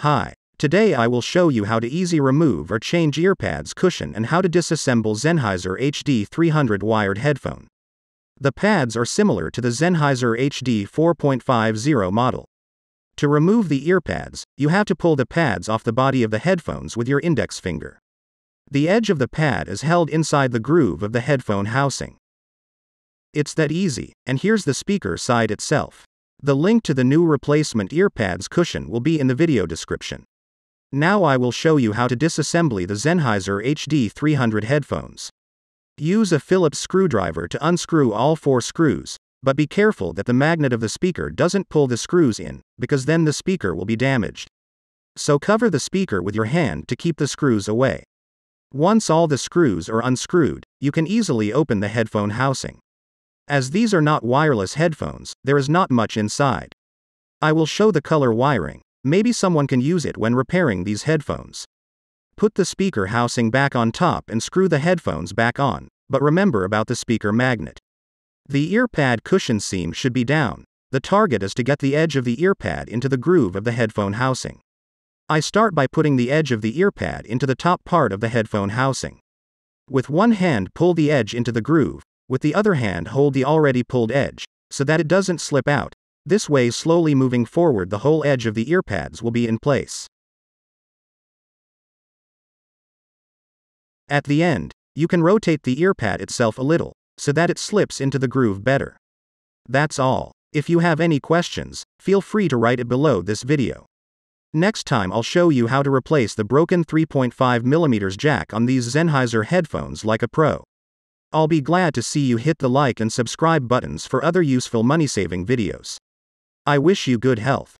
Hi. Today I will show you how to easily remove or change Earpads cushion and how to disassemble Sennheiser HD300 wired headphone. The pads are similar to the Sennheiser HD4.50 model. To remove the earpads, you have to pull the pads off the body of the headphones with your index finger. The edge of the pad is held inside the groove of the headphone housing. It's that easy, and here's the speaker side itself. The link to the new replacement earpads cushion will be in the video description. Now I will show you how to disassemble the Sennheiser HD300 headphones. Use a Phillips screwdriver to unscrew all 4 screws, but be careful that the magnet of the speaker doesn't pull the screws in, because then the speaker will be damaged. So cover the speaker with your hand to keep the screws away. Once all the screws are unscrewed, you can easily open the headphone housing. As these are not wireless headphones, there is not much inside. I will show the color wiring. Maybe someone can use it when repairing these headphones. Put the speaker housing back on top and screw the headphones back on, but remember about the speaker magnet. The earpad cushion seam should be down. The target is to get the edge of the earpad into the groove of the headphone housing. I start by putting the edge of the earpad into the top part of the headphone housing. With one hand pull the edge into the groove, with the other hand hold the already pulled edge, so that it doesn't slip out. This way, slowly moving forward, the whole edge of the earpads will be in place. At the end, you can rotate the earpad itself a little, so that it slips into the groove better. That's all. If you have any questions, feel free to write it below this video. Next time I'll show you how to replace the broken 3.5mm jack on these Sennheiser headphones like a pro. I'll be glad to see you hit the like and subscribe buttons for other useful money-saving videos. I wish you good health.